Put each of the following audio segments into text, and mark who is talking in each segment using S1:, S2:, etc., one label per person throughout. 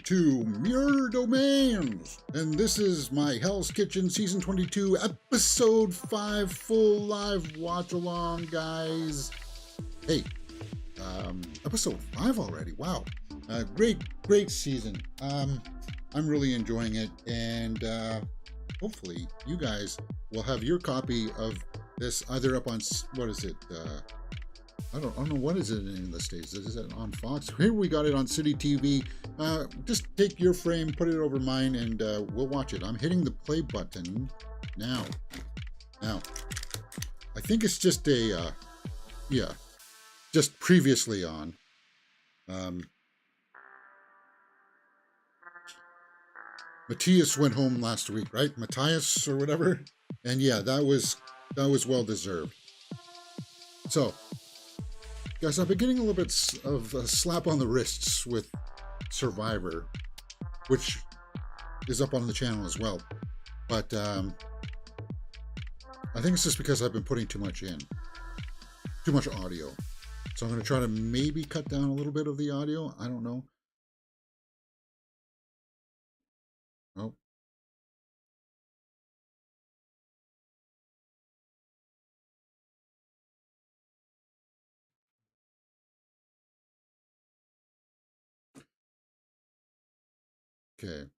S1: to Mirror Domains, and this is my Hell's Kitchen Season 22, Episode 5, full live watch-along, guys. Hey, Episode 5 already, wow. Great season. I'm really enjoying it, and hopefully you guys will have your copy of this either up on, what is it, I don't know, what is it in the States? Is it on Fox? Here we got it on City TV. Just take your frame, put it over mine, and we'll watch it. I'm hitting the play button now. Now, I think it's just a, yeah, just previously on. Matthias went home last week, right? Matthias or whatever. And yeah, that was well deserved. So, guys, I've been getting a little bit of a slap on the wrists with Survivor, which is up on the channel as well. But I think it's just because I've been putting too much in, too much audio. So I'm going to try to maybe cut down a little bit of the audio. I don't know. Oh. Okay.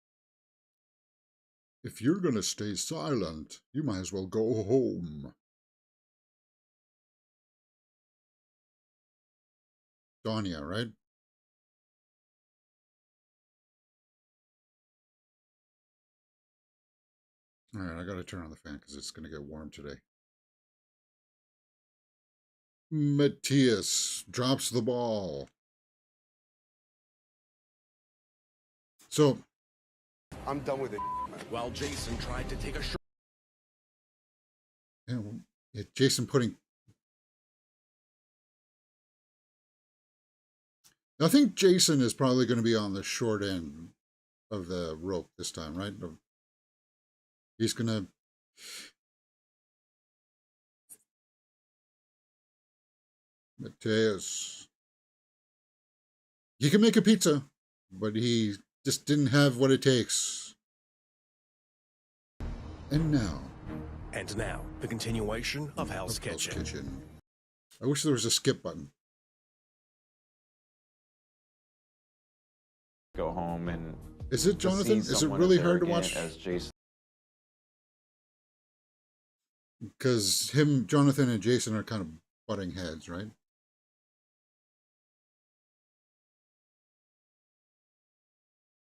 S1: If you're going to stay silent, you might as well go home. Danya, right? All right, I got to turn on the fan because it's going to get warm today. Matthias drops the ball. So,
S2: I'm done with it.
S3: While Jason tried to take a shot.
S1: Yeah, Jason putting... I think Jason is probably going to be on the short end of the rope this time, right? He's going to... Matthias. He can make a pizza, but he just didn't have what it takes. And now,
S3: the continuation of Hell's Kitchen.
S1: I wish there was a skip button.
S4: Go home and...
S1: Is it, Jonathan? Is it really hard to watch?
S4: As Jason.
S1: Because Jonathan and Jason are kind of butting heads, right?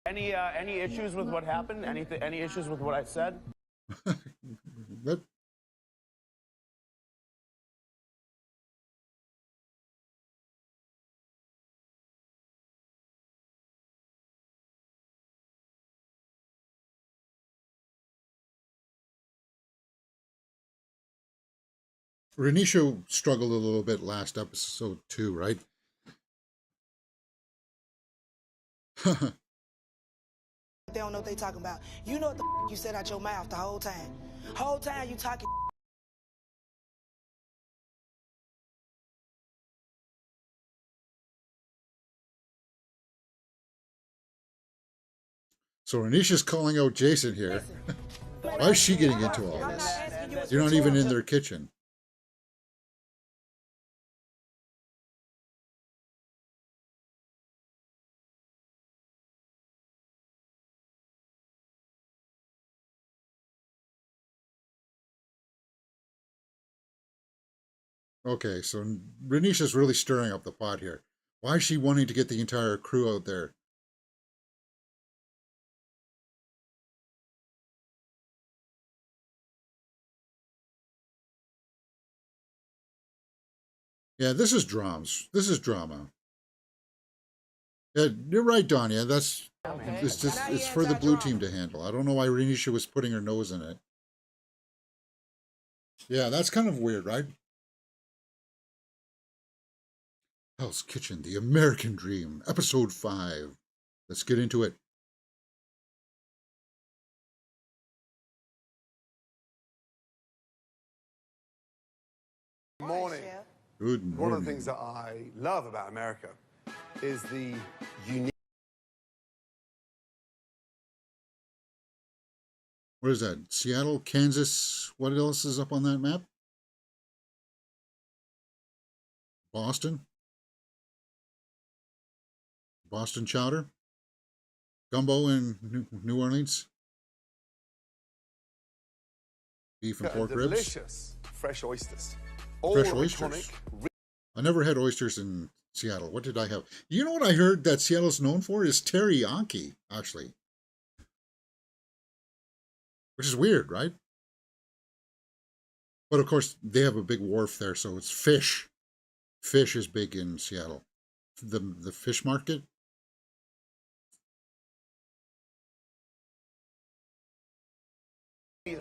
S5: Any issues with what happened? Any issues with what I said?
S1: That... Renisha struggled a little bit last episode too, right?
S6: They don't know what they talking about. You know what the you said out your mouth the whole time. Whole time you talking.
S1: So Renisha's calling out Jason here. Why is she getting into all this? You're not even in their kitchen. Okay, so Renisha's really stirring up the pot here. Why is she wanting to get the entire crew out there? Yeah, this is drums. This is drama. Yeah, you're right, Danya. It's for the blue team to handle. I don't know why Renisha was putting her nose in it. Yeah, that's kind of weird, right? Hell's Kitchen, The American Dream, Episode 5. Let's get into it.
S2: Good morning.
S1: Good morning.
S2: One of the things that I love about America is the unique
S1: What is that? Seattle, Kansas. What else is up on that map? Boston. Boston chowder. Gumbo in New Orleans. Beef and pork ribs.
S2: Delicious fresh oysters. All
S1: Fresh oysters.
S2: iconic.
S1: I never had oysters in Seattle. What did I have? You know what I heard that Seattle's known for is teriyaki, actually. Which is weird, right? But of course, they have a big wharf there, so it's fish. Fish is big in Seattle. The fish market.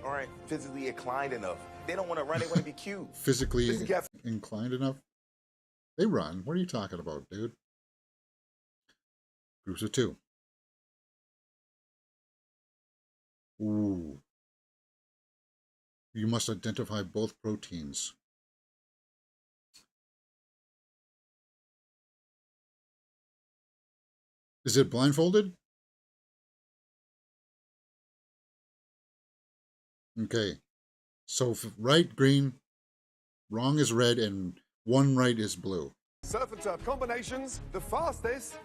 S4: Aren't physically inclined enough. They don't want to run, they want to be cute.
S1: Physically inclined enough? They run. What are you talking about, dude? Groups of 2. Ooh. You must identify both proteins. Is it blindfolded? Okay. So right, green, wrong is red, and one right is blue.
S2: Surf and turf combinations. The fastest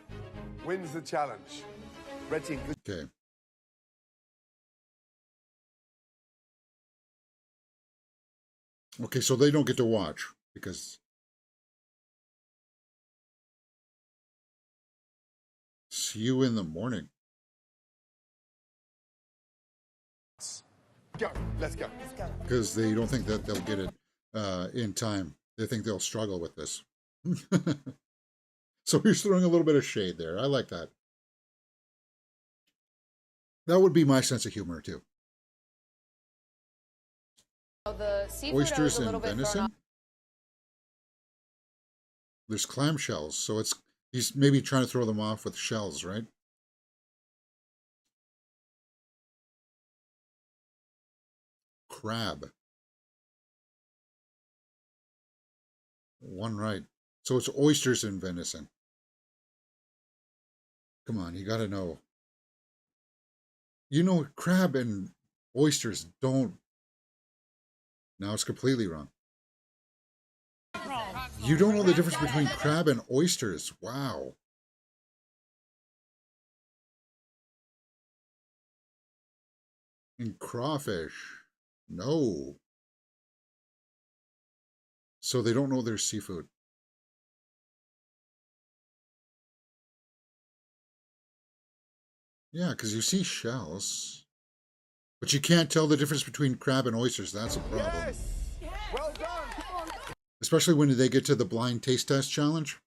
S2: wins the challenge. Red team.
S1: Okay. Okay, so they don't get to watch because see you in the morning.
S2: Go. Let's go.
S6: Let's go.
S1: Because they don't think that they'll get it in time. They think they'll struggle with this. So he's throwing a little bit of shade there. I like that. That would be my sense of humor, too.
S7: The seafood
S1: Oysters
S7: I was a
S1: and
S7: little bit thrown
S1: venison.
S7: off.
S1: There's clamshells, so he's maybe trying to throw them off with shells, right? Crab. One right. So it's oysters and venison. Come on, you got to know. You know, crab and oysters don't. Now it's completely wrong. You don't know the difference between crab and oysters. Wow. And crawfish. No. So they don't know there's seafood. Yeah, because you see shells. But you can't tell the difference between crab and oysters. That's a problem.
S2: Yes. Well done.
S1: Especially when they get to the blind taste test challenge.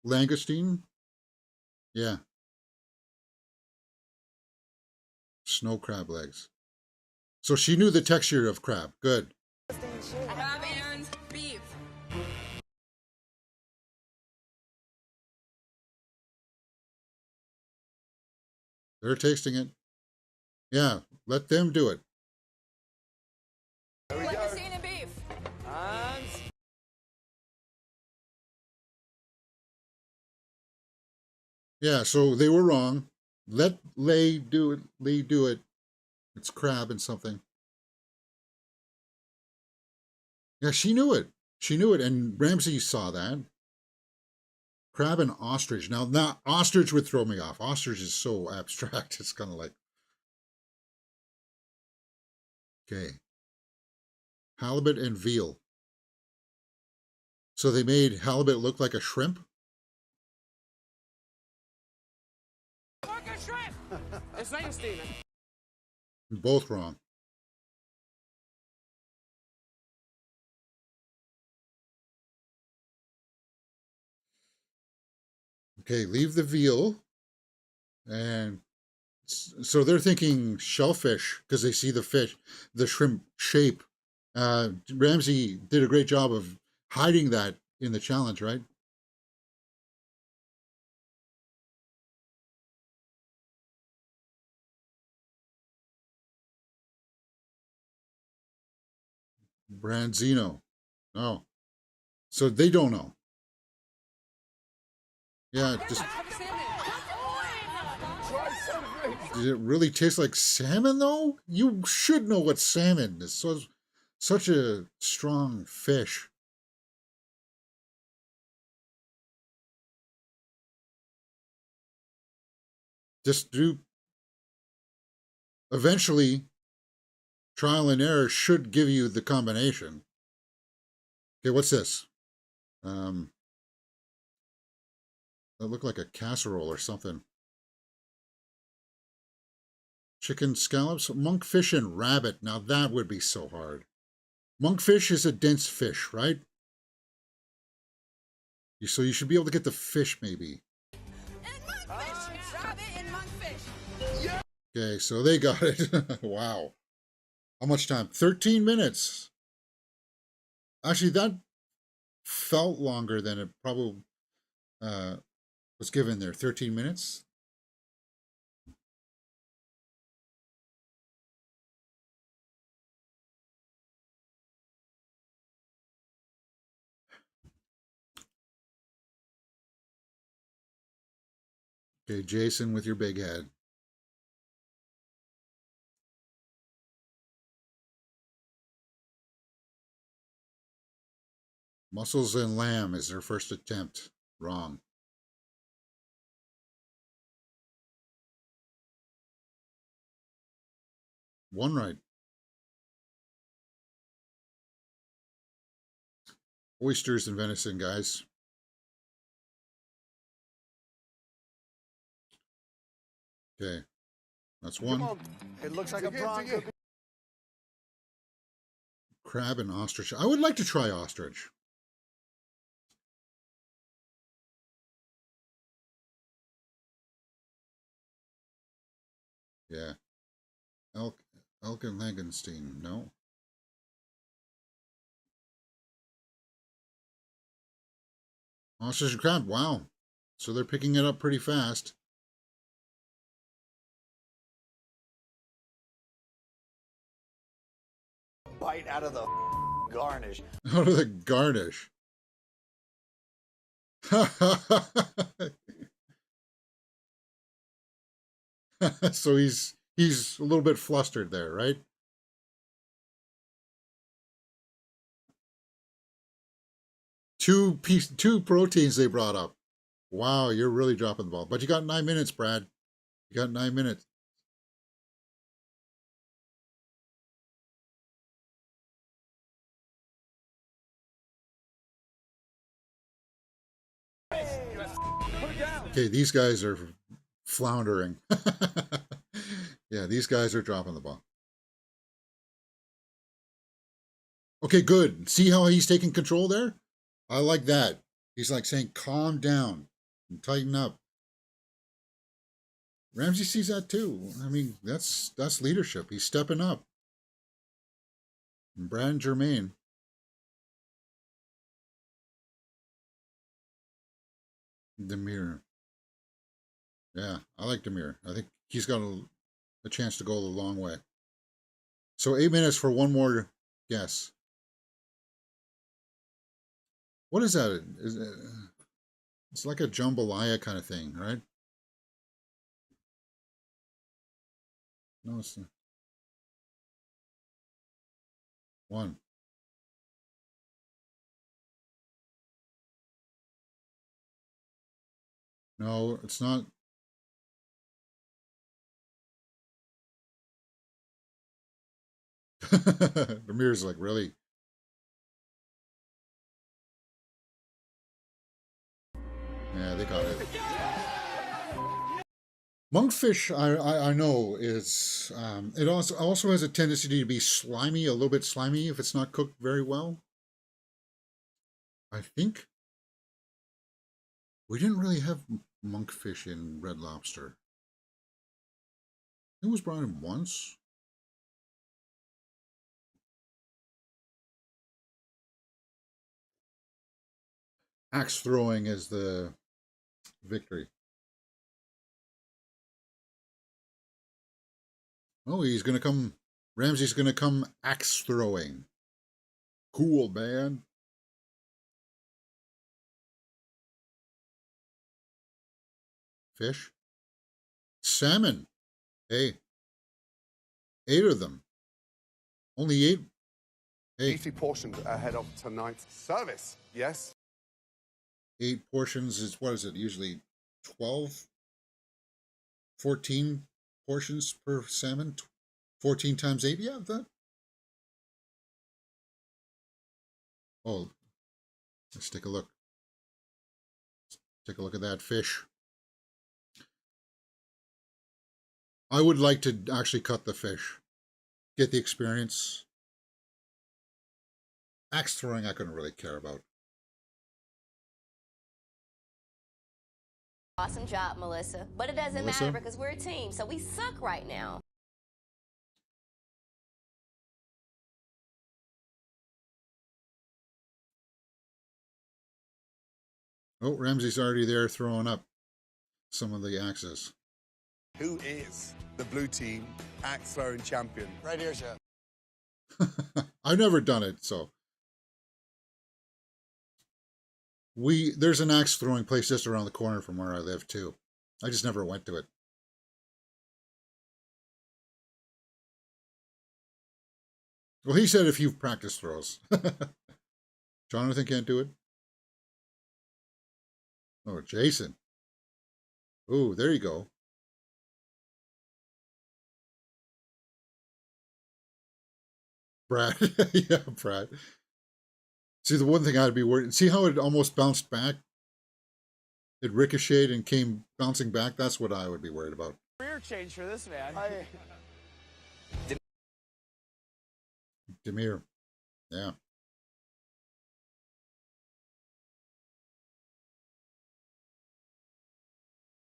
S1: Langoustine. Yeah. Snow crab legs. So she knew the texture of crab. Good.
S7: Crab and beef.
S1: They're tasting it. Yeah, let them do it.
S7: Langoustine and beef.
S1: Yeah, so they were wrong. Let Lay do it. Lee do it. It's crab and something. Yeah, she knew it. She knew it, and Ramsey saw that. Crab and ostrich. Now, ostrich would throw me off. Ostrich is so abstract. It's kind of like... Okay. Halibut and veal. So they made halibut look like a shrimp?
S5: Fuck a shrimp! It's langoustine.
S1: Both wrong. Okay, leave the veal. And so they're thinking shellfish because they see the fish, the shrimp shape. Ramsey did a great job of hiding that in the challenge, right? Branzino. Oh. So they don't know. Yeah, just Did it really taste like salmon, though? You should know what salmon is. Such a strong fish. Just do. Eventually, trial and error should give you the combination. Okay, what's this? That looked like a casserole or something. Chicken scallops, monkfish, and rabbit. Now that would be so hard. Monkfish is a dense fish, right? So you should be able to get the fish, maybe.
S7: And monkfish. Rabbit and monkfish.
S1: Okay, so they got it. Wow. How much time? 13 minutes. Actually, that felt longer than it probably was given there. 13 minutes. Okay, Jason with your big head. Mussels and lamb is their first attempt. Wrong. One right. Oysters and venison, guys. Okay, that's one.
S2: It looks like a prawn.
S1: Crab and ostrich. I would like to try ostrich. Yeah. Elk and Langenstein. No. Ostrich and crab. Wow. So they're picking it up pretty fast.
S4: Bite out of the garnish.
S1: Out of the garnish. So he's a little bit flustered there, right? Two proteins they brought up. Wow, you're really dropping the ball. But you got 9 minutes, Brad. You got 9 minutes. Okay, these guys are floundering. Yeah, these guys are dropping the ball. Okay, good. See how he's taking control there? I like that. He's like saying, calm down and tighten up. Ramsey sees that too. I mean, that's leadership. He's stepping up. And Brad Germain. Demir. Yeah, I like Demir. I think he's got a chance to go a long way. So 8 minutes for one more guess. What is that? It's like a jambalaya kind of thing, right? No, it's not. One. No, it's not. Ramir's like, really? Yeah, they got it. Monkfish, I know is it also has a tendency to be slimy, a little bit slimy if it's not cooked very well. I think we didn't really have monkfish in Red Lobster. It was brought in once. Axe throwing is the victory. Oh, he's going to come. Ramsey's going to come axe throwing. Cool, man. Fish. Salmon. Hey, 8 of them. Only 8. Hey,
S2: Beautifully portioned ahead of tonight's service. Yes.
S1: 8 portions is, what is it? Usually 12, 14 portions per salmon. 14 times 8. Yeah, that. Oh, let's take a look. Take a look at that fish. I would like to actually cut the fish. Get the experience. Axe throwing I couldn't really care about.
S8: Awesome job, Melissa. But it doesn't matter because we're a team, so we suck right now.
S1: Oh, Ramsey's already there throwing up some of the axes.
S2: Who is the blue team axe throwing champion?
S9: Right here, Chef.
S1: I've never done it, so. There's an axe throwing place just around the corner from where I live too. I just never went to it. Well, he said if you've practiced throws. Jonathan can't do it. Oh, Jason. Oh, there you go. Brad. Yeah, Brad. See, the one thing I'd be worried, see how it almost bounced back? It ricocheted and came bouncing back? That's what I would be worried about.
S5: Career change for this man.
S1: Demir. Yeah.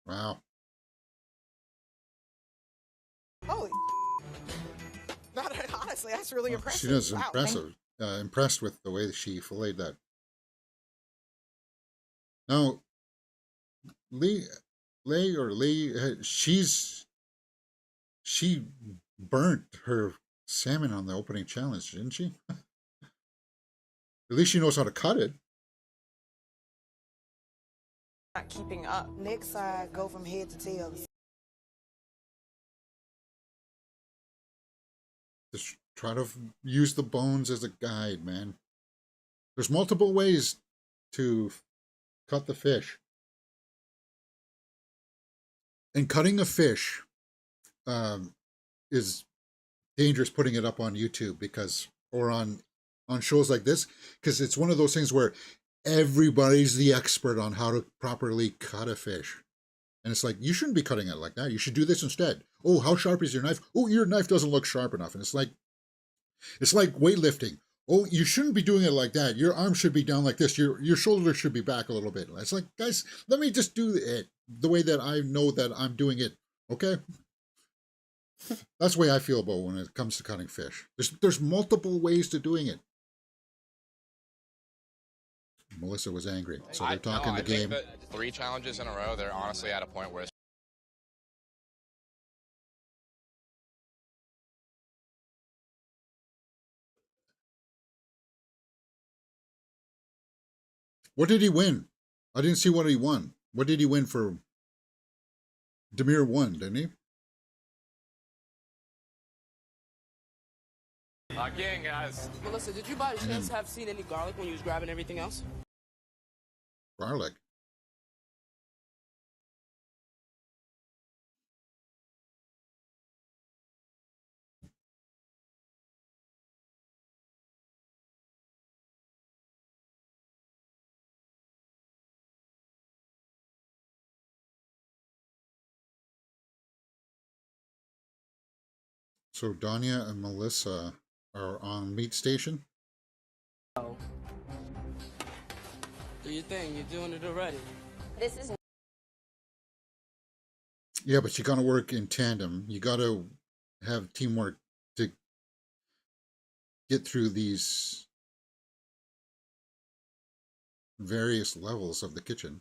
S1: Wow.
S6: Holy. Not, honestly, that's really impressive.
S1: She does
S6: Wow.
S1: impressive. Impressed with the way that she filleted that. Now, Lee, she burnt her salmon on the opening challenge, didn't she? At least she knows how to cut it.
S6: Not keeping up. Next side, go from head to tail.
S1: Just try to use the bones as a guide, man. There's multiple ways to cut the fish. And cutting a fish is dangerous putting it up on YouTube or on shows like this, because it's one of those things where everybody's the expert on how to properly cut a fish. And it's like, you shouldn't be cutting it like that. You should do this instead. Oh, how sharp is your knife? Oh, your knife doesn't look sharp enough. And it's like weightlifting. Oh, you shouldn't be doing it like that. Your arm should be down like this. Your shoulder should be back a little bit. It's like, guys, let me just do it the way that I know that I'm doing it. Okay? That's the way I feel about when it comes to cutting fish. There's multiple ways to doing it. Melissa was angry, so they're talking the game.
S10: I think that 3 challenges in a row, they're honestly at a point where it's
S1: What did he win? I didn't see what he won. What did he win for? Demir won, didn't he?
S10: again, guys.
S11: Melissa, did you by chance have seen any garlic when you was grabbing everything else?
S1: Garlic. So Danya and Melissa are on meat station.
S11: Oh. Do your thing. You're doing it already.
S8: This is
S1: Yeah, but you got to work in tandem. You got to have teamwork to get through these various levels of the kitchen.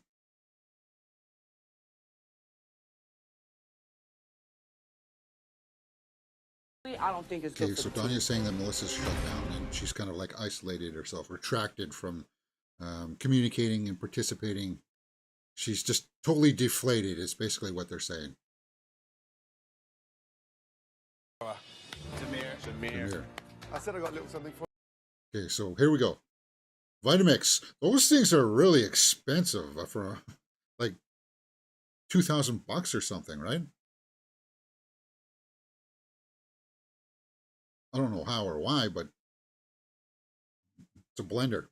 S11: I don't think it's
S1: Okay,
S11: good
S1: so
S11: for
S1: Danya's saying that Melissa's shut down and she's kind of like isolated herself, retracted from communicating and participating. She's just totally deflated, is basically what they're saying. Premier.
S2: I said I got a little something for
S1: Okay, so here we go. Vitamix. Those things are really expensive for like $2,000 or something, right? I don't know how or why, but it's a blender.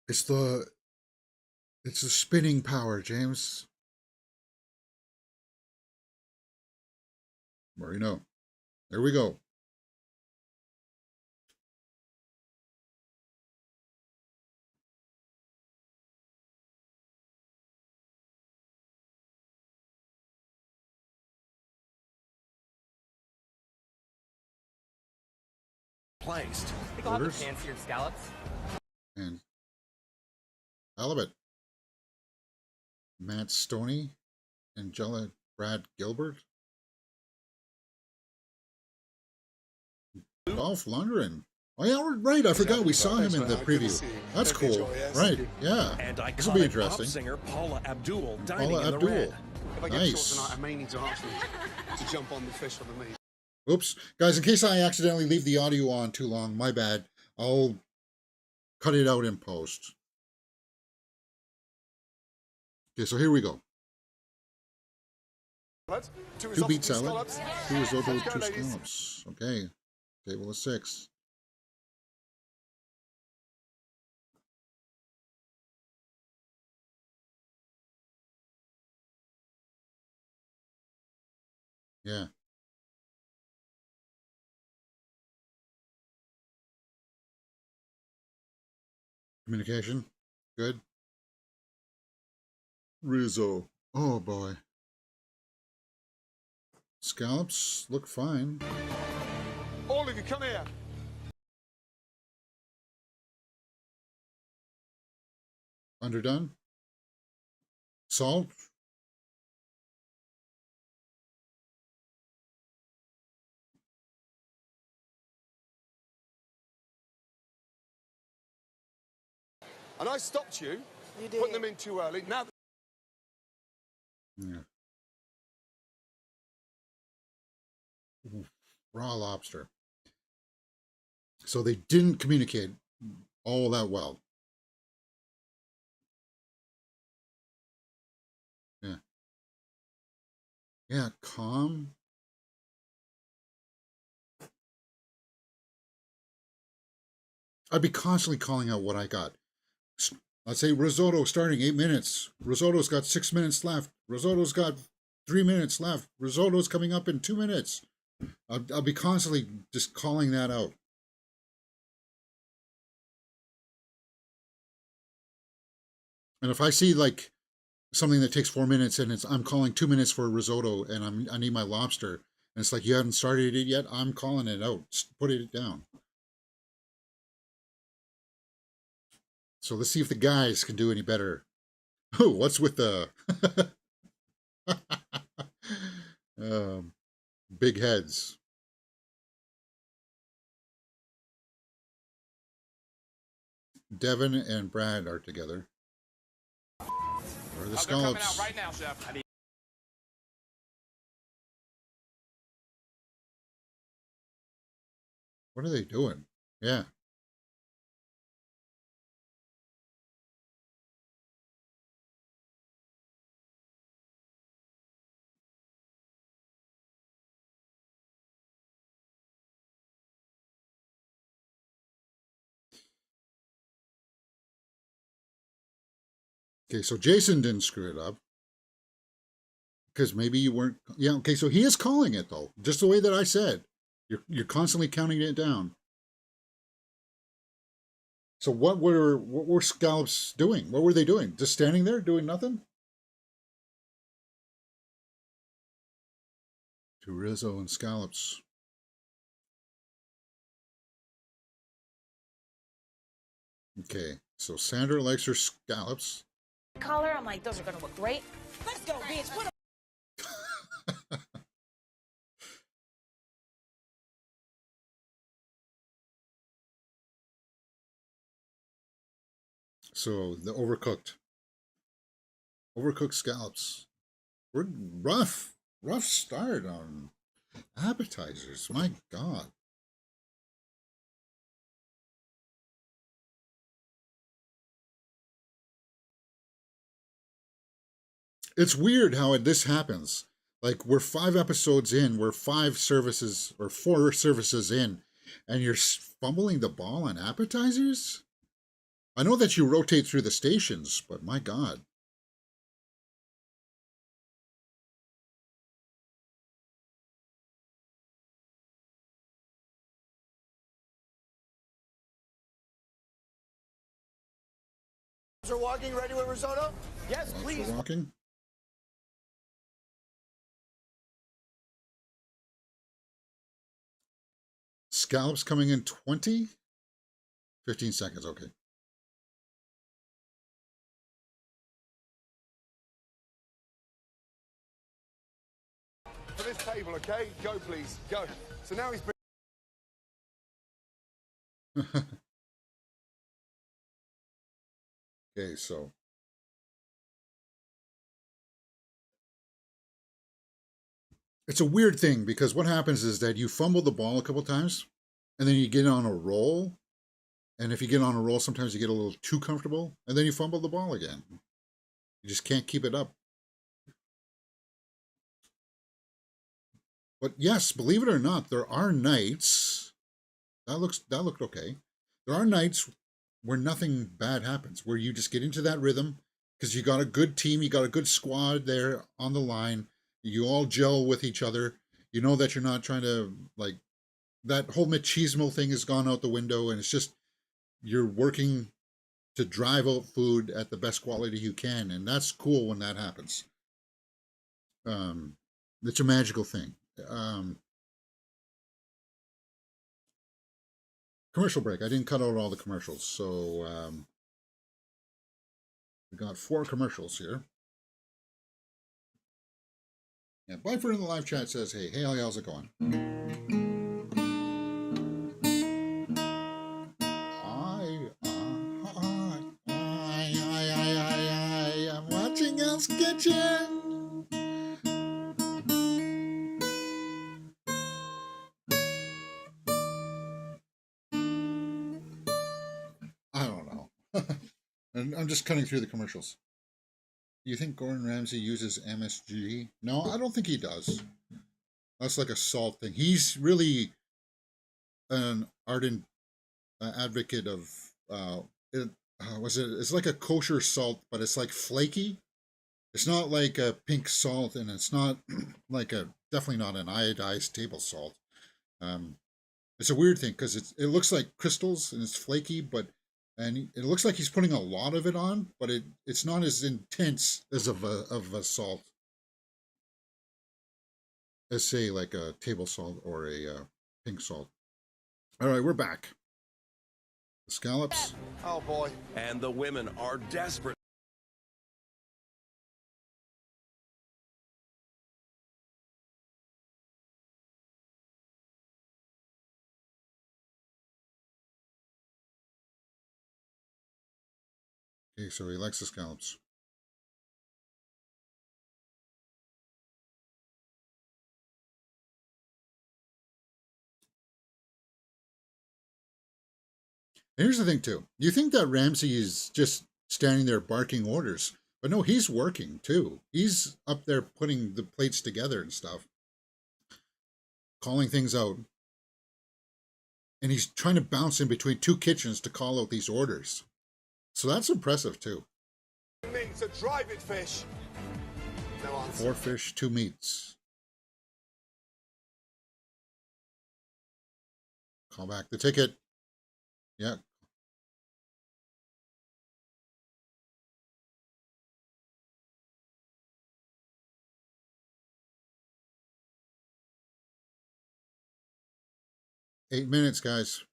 S1: It's the spinning power, James. Marino. There we go.
S3: Placed.
S11: Think I'll have the fancier scallops.
S1: And halibut. Matt Stoney. Angela Brad Gilbert. Dolph Lundgren. Oh yeah, right. I forgot we saw him in the preview. That's cool. Right? Yeah.
S3: And
S1: This will be
S3: iconic
S1: interesting.
S3: pop singer Paula Abdul dining
S1: Paula
S3: in the
S1: Abdul.
S3: red.
S2: If I get
S1: Nice.
S2: short tonight, I may need to ask them to jump on the fish on the meat.
S1: Oops, guys! In case I accidentally leave the audio on too long, my bad. I'll cut it out in post. Okay, so here we go. Two beet salad, two risotto, two scallops. Okay, table of 6. Yeah. Communication, good. Rizzo, oh boy. Scallops look fine.
S2: All of you, come here.
S1: Underdone. Salt.
S2: And I stopped you,
S6: You did.
S2: putting them in too early. Now,
S1: Yeah. Oof, raw lobster. So they didn't communicate all that well. Yeah. Yeah, calm. I'd be constantly calling out what I got. Let's say risotto starting 8 minutes. Risotto's got 6 minutes left. Risotto's got 3 minutes left. Risotto's coming up in 2 minutes. I'll be constantly just calling that out. And if I see like something that takes 4 minutes and I'm calling 2 minutes for a risotto and I need my lobster, and it's like you haven't started it yet, I'm calling it out. Just put it down. So let's see if the guys can do any better. Oh, what's with the big heads? Devin and Brad are together. Where are the
S10: They're coming out
S1: scallops?
S10: right now, Chef.
S1: What are they doing? Yeah. Okay, so Jason didn't screw it up. Because maybe you weren't. Yeah, okay, so he is calling it, though. Just the way that I said. You're constantly counting it down. So what were scallops doing? What were they doing? Just standing there doing nothing? Chorizo and scallops. Okay, so Sandra likes her scallops.
S7: Color, I'm like, those are gonna look great. Let's go, bitch. Put 'em-
S1: So the overcooked scallops. We're rough start on appetizers. My God. It's weird how this happens. Like, we're 5 episodes in, we're 5 services or 4 services in, and you're fumbling the ball on appetizers? I know that you rotate through the stations, but my God.
S5: Are walking ready with risotto? Yes, please.
S1: Walking. Scallops coming in 20? 15 seconds, okay.
S2: For this table, okay? Go, please. Go. So now he's been...
S1: Okay, so it's a weird thing because what happens is that you fumble the ball a couple times and then you get on a roll. And if you get on a roll, sometimes you get a little too comfortable and then you fumble the ball again. You just can't keep it up. But yes, believe it or not, there are nights that looked okay. There are nights where nothing bad happens, where you just get into that rhythm because you got a good team, you got a good squad there on the line. You all gel with each other. You know that you're not trying to, like, that whole machismo thing has gone out the window, and it's just you're working to drive out food at the best quality you can, and that's cool when that happens. It's a magical thing. Commercial break. I didn't cut out all the commercials, so we got 4 commercials here. Yeah, Blyford in the live chat says, hey, how's it going? I'm watching Hell's Kitchen. I don't know. And I'm just cutting through the commercials. Do you think Gordon Ramsay uses MSG? No, I don't think he does. That's like a salt thing. He's really an ardent advocate of it's like a kosher salt, but it's like flaky. It's not like a pink salt, and it's not like definitely not an iodized table salt. It's a weird thing because it looks like crystals and it's flaky, and it looks like he's putting a lot of it on, but it's not as intense as of a salt as, say, like a table salt or a pink salt. All right, we're back. The scallops.
S2: Oh, boy.
S3: And the women are desperate.
S1: Okay, so he likes the scallops. Here's the thing, too. You think that Ramsay is just standing there barking orders, but no, he's working, too. He's up there putting the plates together and stuff, calling things out. And he's trying to bounce in between 2 kitchens to call out these orders. So that's impressive, too.
S2: Meat, so drive it, fish. No answer.
S1: 4 fish, 2 meats. Call back the ticket. Yeah. Eight minutes, guys.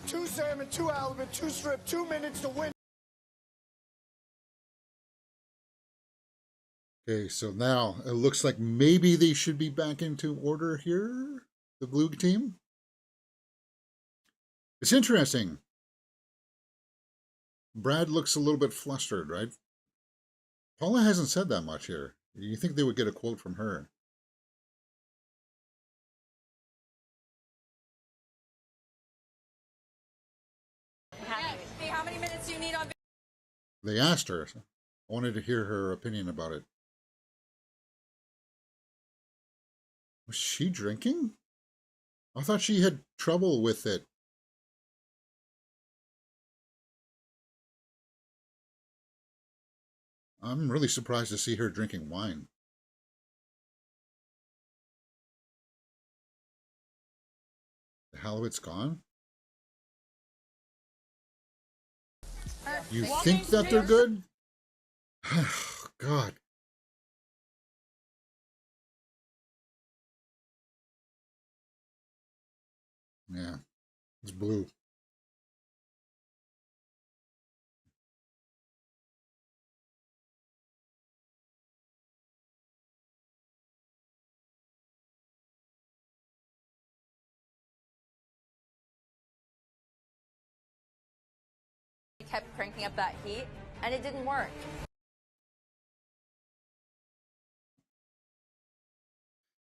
S2: Two salmon, 2 halibut, 2 strip, 2 minutes to win.
S1: Okay, so now it looks like maybe they should be back into order here, the blue team. It's interesting. Brad looks a little bit flustered, right? Paula hasn't said that much here. You think they would get a quote from her?
S7: Hey, how many minutes do you need on?
S1: They asked her. I wanted to hear her opinion about it. Was she drinking? I thought she had trouble with it. I'm really surprised to see her drinking wine. The halibut's gone? You think that they're good? God. Yeah, it's blue.
S8: Kept cranking up that heat, and it didn't work.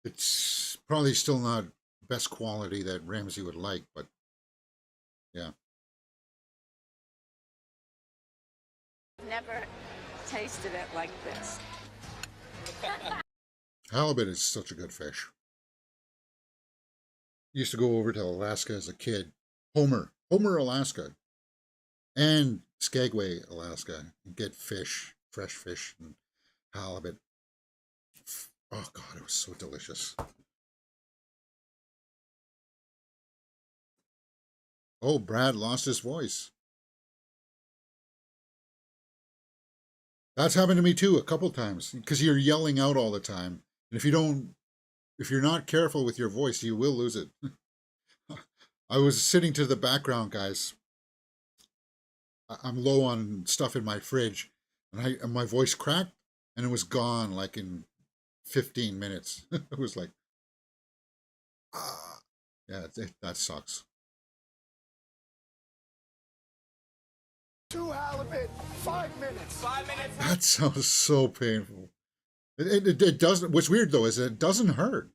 S1: It's probably still not best quality that Ramsey would like, but yeah.
S7: Never tasted it like this.
S1: Halibut is such a good fish. Used to go over to Alaska as a kid. Homer, Alaska. And Skagway, Alaska, and get fish, fresh fish, and halibut. Oh, God, it was so delicious. Oh, Brad lost his voice. That's happened to me, too, a couple times, because you're yelling out all the time. And if you're not careful with your voice, you will lose it. I was sitting to the background, guys. I'm low on stuff in my fridge, and my voice cracked, and it was gone like in 15 minutes. It was like, yeah, that sucks.
S2: 2 halibut, 5 minutes.
S10: 5 minutes.
S1: That sounds so painful. It doesn't. What's weird though is it doesn't hurt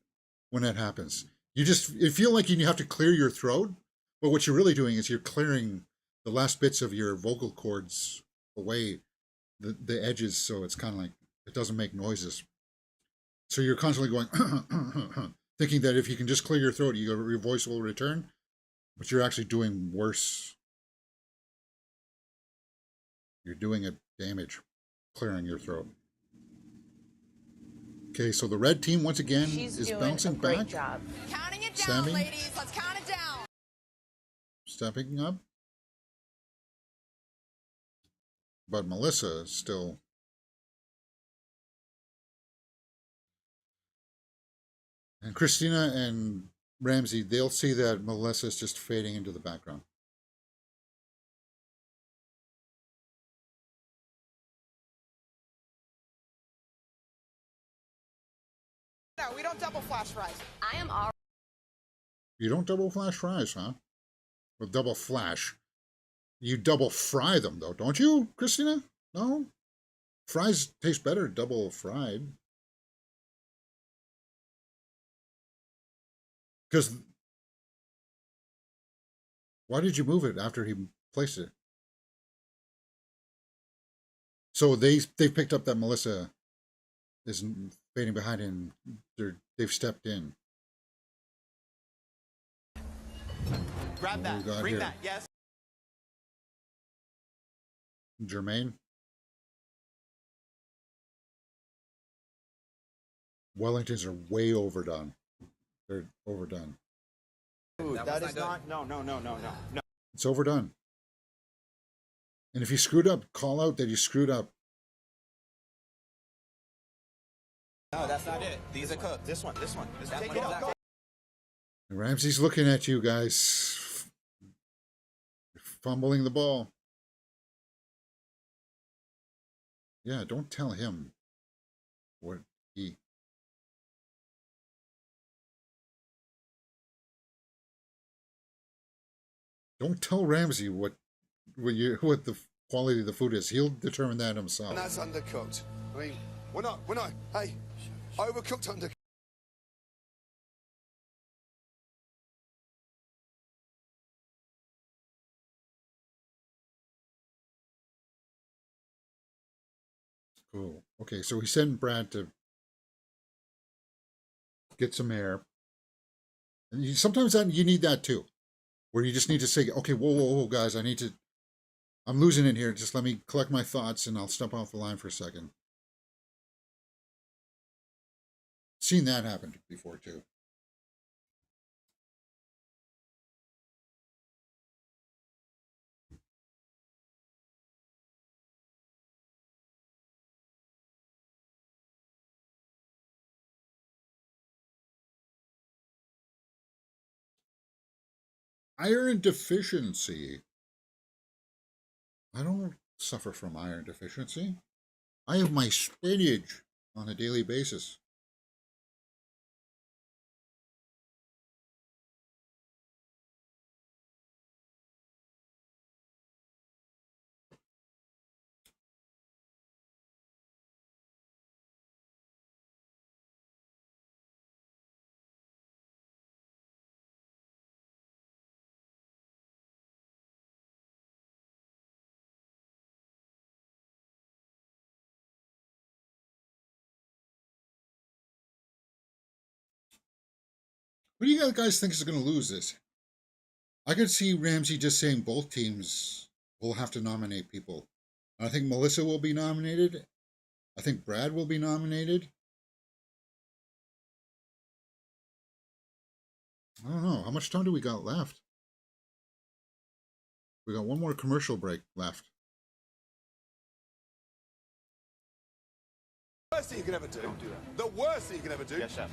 S1: when that happens. You feel like you have to clear your throat, but what you're really doing is you're clearing the last bits of your vocal cords away, the edges, so it's kind of like it doesn't make noises. So you're constantly going, thinking that if you can just clear your throat, your voice will return, but you're actually doing worse. You're doing a damage, clearing your throat. Okay, so the red team once again is bouncing back.
S7: Job.
S8: Counting it
S1: down, Sammy?
S8: ladies. Let's count it down.
S1: Stepping up. But Melissa is still... And Christina and Ramsey, they'll see that Melissa is just fading into the background.
S11: No, we don't double flash fries.
S8: I am all.
S1: You don't double flash fries, huh? Well, double flash. You double fry them, though, don't you, Christina? No? Fries taste better double fried. Because... Why did you move it after he placed it? So they picked up that Melissa is fading behind and they've stepped in.
S4: Grab that. Bring
S1: here?
S4: that. Yes.
S1: Jermaine. Wellingtons are way overdone. They're overdone.
S4: Dude, that is not. No.
S1: It's overdone. And if you screwed up, call out that you screwed up.
S4: No, that's not it. These are cooked. This one. Take it out.
S1: Ramsey's looking at you guys. Fumbling the ball. Yeah, don't tell him what he... Don't tell Ramsey what the quality the food is. He'll determine that himself.
S2: And that's undercooked. I mean, we're not, hey, overcooked, undercooked.
S1: Cool. Okay, so we send Brad to get some air. And sometimes you need that too, where you just need to say, okay, whoa, guys, I'm losing it here. Just let me collect my thoughts and I'll step off the line for a second. Seen that happen before too. Iron deficiency. I don't suffer from iron deficiency. I have my spinach on a daily basis. What do you guys think is going to lose this? I could see Ramsey just saying both teams will have to nominate people. I think Melissa will be nominated. I think Brad will be nominated. I don't know. How much time do we got left? We got one more commercial break left.
S2: The worst thing you can ever do. Don't do that. The worst thing you can ever do.
S5: Yes, chef.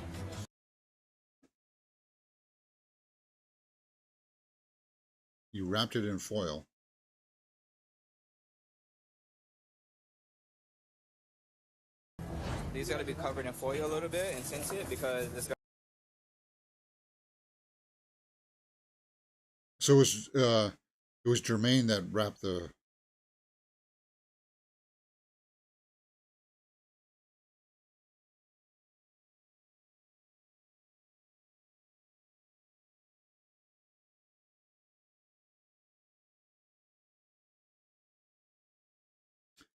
S1: You wrapped it in foil.
S4: These got to be covered in foil a little bit and scented because it's got.
S1: So it was Jermaine that wrapped the.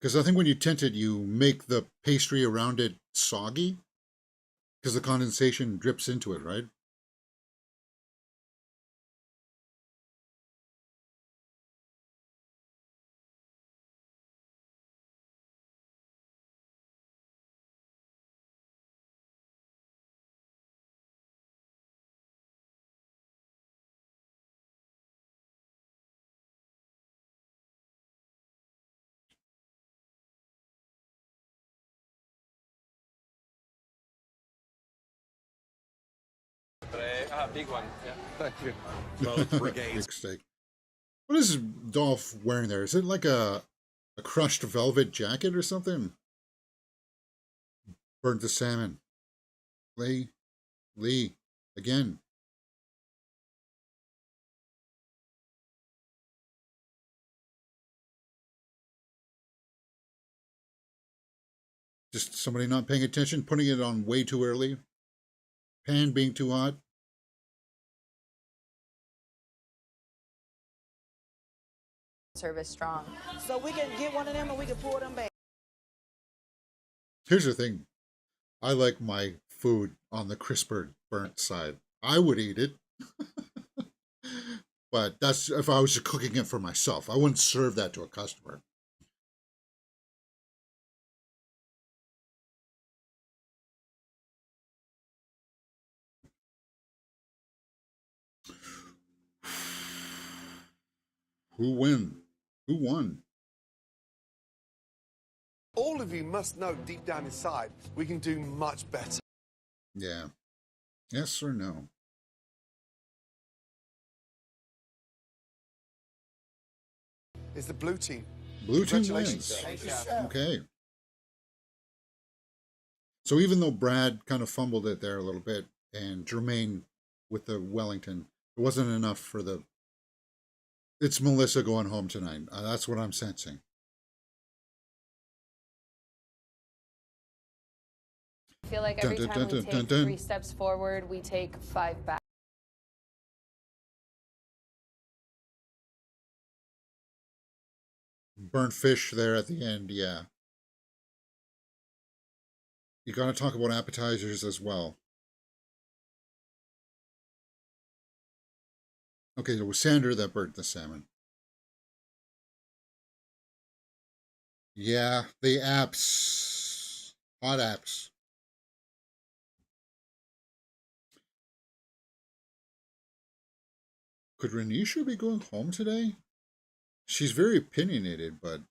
S1: Because I think when you tint it, you make the pastry around it soggy. Because the condensation drips into it, right?
S10: Big one. Yeah.
S2: Thank you.
S3: Both brigades.
S1: Big steak. What is Dolph wearing there? Is it like a crushed velvet jacket or something? Burnt the salmon. Lee, again. Just somebody not paying attention, putting it on way too early. Pan being too hot.
S7: Service strong.
S6: So we can get one of them and we can pull them back.
S1: Here's the thing. I like my food on the crisper, burnt side. I would eat it. But that's if I was cooking it for myself. I wouldn't serve that to a customer. Who win? Who won?
S2: All of you must know deep down inside, we can do much better.
S1: Yeah. Yes or no?
S2: It's the blue team.
S1: Blue team
S2: Congratulations.
S1: wins.
S2: Thank you.
S1: Okay. So even though Brad kind of fumbled it there a little bit, and Jermaine with the Wellington, it wasn't enough for the. It's Melissa going home tonight. That's what I'm sensing.
S9: I feel like every time we take 3 steps forward, we take 5 back.
S1: Burnt fish there at the end, yeah. You got to talk about appetizers as well. Okay, it was Sandra that burnt the salmon. Yeah, the apps. Hot apps. Could Renisha be going home today? She's very opinionated, but...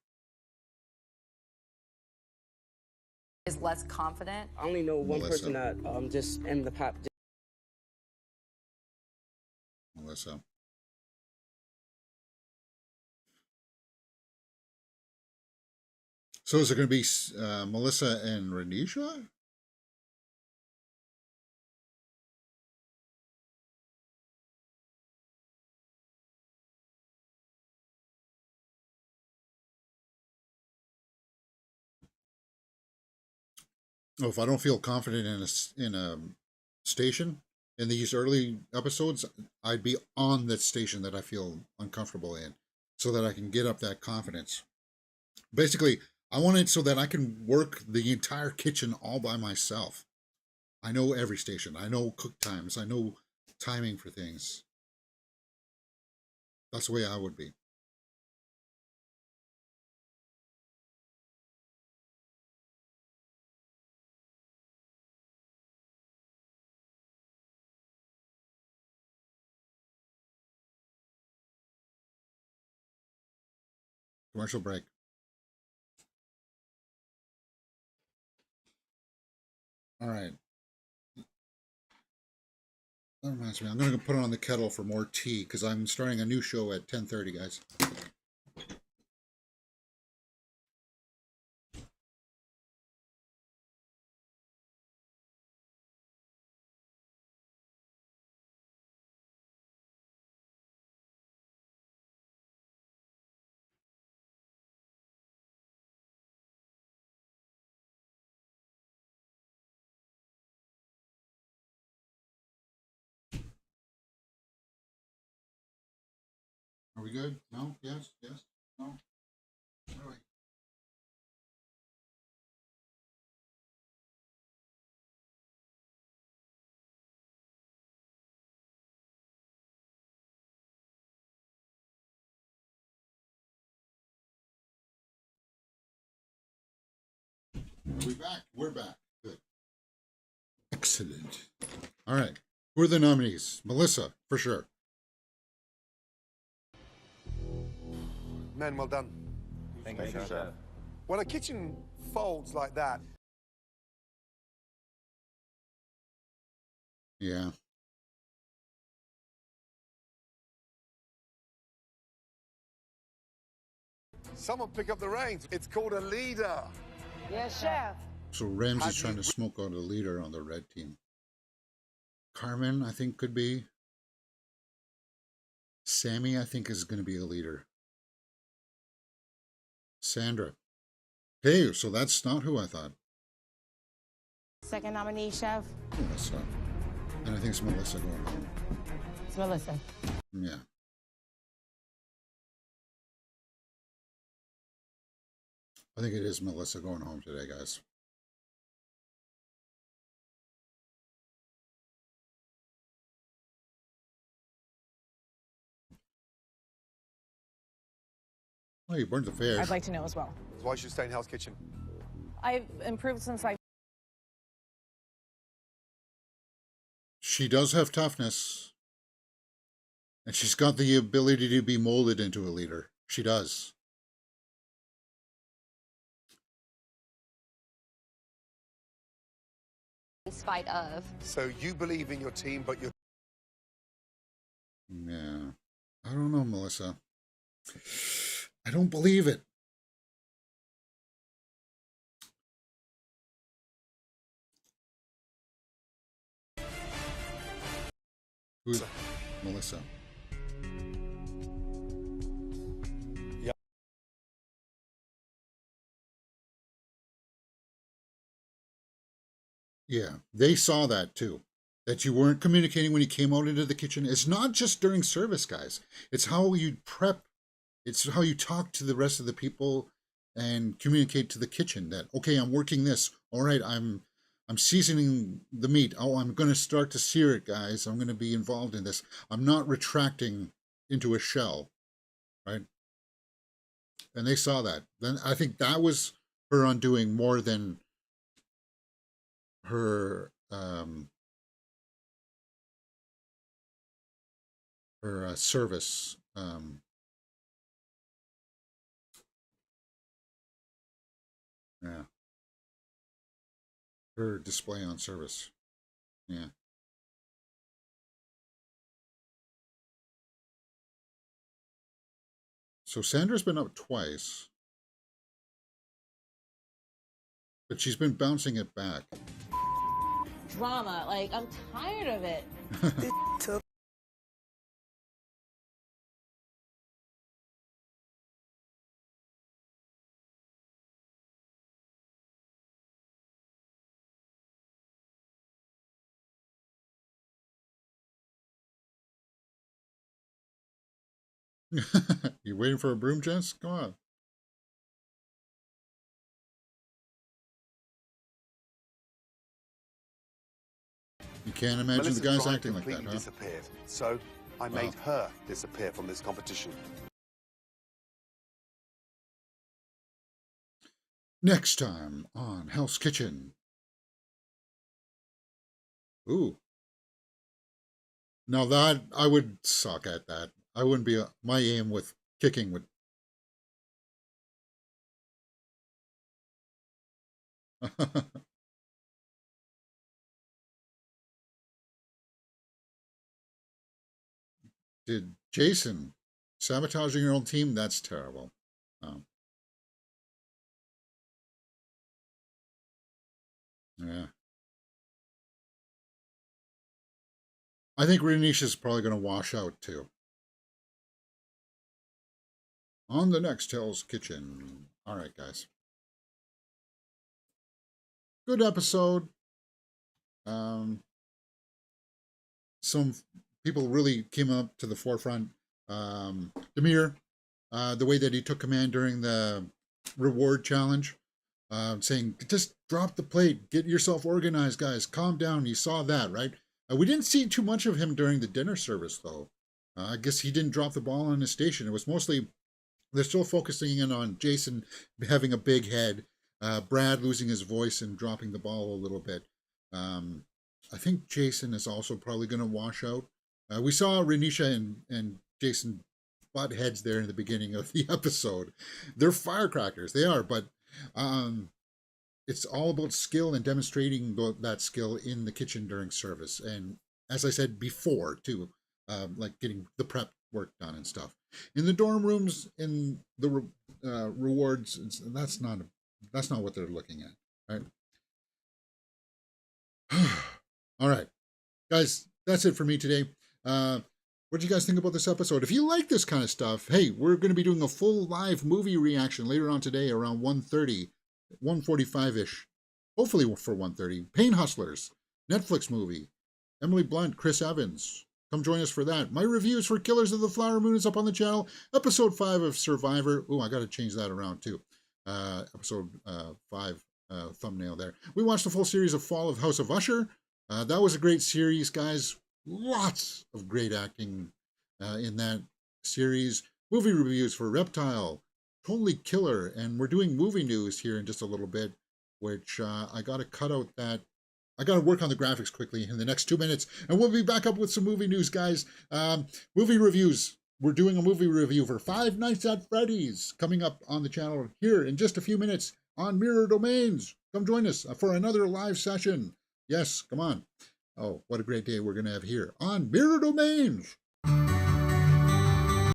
S9: Is less confident.
S11: I only know one
S1: Melissa.
S11: person that just in the pop.
S1: Melissa. So is it going to be Melissa and Renisha? Oh, if I don't feel confident in a station in these early episodes, I'd be on that station that I feel uncomfortable in, so that I can get up that confidence. Basically, I want it so that I can work the entire kitchen all by myself. I know every station. I know cook times. I know timing for things. That's the way I would be. Commercial break. All right. That reminds me, I'm going to put on the kettle for more tea because I'm starting a new show at 10:30, guys. Are we good? No? Yes? Yes? No? All right. Are we back? We're back. Good. Excellent. All right. Who are the nominees? Melissa, for sure.
S2: Men, well done.
S4: Thank you, Chef.
S2: When a kitchen folds like that,
S1: Yeah.
S2: someone pick up the reins. It's called a leader.
S6: Yes, chef.
S1: So Ramsey's trying to smoke out a leader on the red team. Carmen, I think, could be. Sammy, I think, is going to be a leader. Sandra. Hey, so that's not who I thought.
S7: Second nominee, Chef.
S1: Melissa. And I think it's Melissa going home.
S7: It's Melissa.
S1: Yeah. I think it is Melissa going home today, guys. Oh, you burned the fish.
S7: I'd like to know as well.
S2: That's why you should stay in Hell's Kitchen.
S7: I've improved since I...
S1: She does have toughness. And she's got the ability to be molded into a leader. She does.
S8: In spite of.
S2: So you believe in your team, but you're...
S1: Yeah. I don't know, Melissa. I don't believe it. Who's Melissa? Yeah, they saw that too. That you weren't communicating when you came out into the kitchen. It's not just during service, guys. It's how you prep. It's how you talk to the rest of the people and communicate to the kitchen that, okay, I'm working this. All right, I'm seasoning the meat. Oh, I'm going to start to sear it, guys. I'm going to be involved in this. I'm not retracting into a shell, right? And they saw that. Then I think that was her undoing more than her service. Yeah, her display on service. Yeah. So Sandra's been up twice, but she's been bouncing it back.
S7: Drama. Like, I'm tired of it.
S1: You waiting for a broom, Jess? Come on. You can't imagine
S2: Melissa's
S1: the guy's
S2: bride
S1: acting like that,
S2: completely
S1: huh?
S2: disappeared. So I made her disappear from this competition.
S1: Next time on Hell's Kitchen. Ooh. Now that, I would suck at that. I wouldn't be, my aim with kicking would. Did Jason sabotaging your own team? That's terrible. Yeah. I think Renisha's probably going to wash out too. On the next Hell's Kitchen. All right, guys. Good episode. Some people really came up to the forefront. Demir, the way that he took command during the reward challenge, saying, just drop the plate, get yourself organized, guys, calm down. You saw that, right? We didn't see too much of him during the dinner service, though. I guess he didn't drop the ball on his station. It was mostly, they're still focusing in on Jason having a big head, Brad losing his voice and dropping the ball a little bit. I think Jason is also probably going to wash out. We saw Renisha and Jason butt heads there in the beginning of the episode. They're firecrackers, they are, but it's all about skill and demonstrating that skill in the kitchen during service. And as I said before, too, like getting the prep work done and stuff. In the dorm rooms, in the rewards, that's not what they're looking at, right? All right, guys, that's it for me today. What do you guys think about this episode? If you like this kind of stuff, hey, we're going to be doing a full live movie reaction later on today around 1:30, 1:45-ish. Hopefully for 1:30. Pain Hustlers, Netflix movie. Emily Blunt, Chris Evans. Come join us for that. My reviews for Killers of the Flower Moon is up on the channel. Episode 5 of Survivor. Oh, I got to change that around too. Episode 5 thumbnail there. We watched the full series of Fall of House of Usher. That was a great series, guys. Lots of great acting in that series. Movie reviews for Reptile, Totally Killer, and we're doing movie news here in just a little bit, which I got to cut out that. I got to work on the graphics quickly in the next 2 minutes, and we'll be back up with some movie news, guys. Movie reviews. We're doing a movie review for Five Nights at Freddy's coming up on the channel here in just a few minutes on Mirror Domains. Come join us for another live session. Yes, come on. Oh, what a great day we're going to have here on Mirror Domains.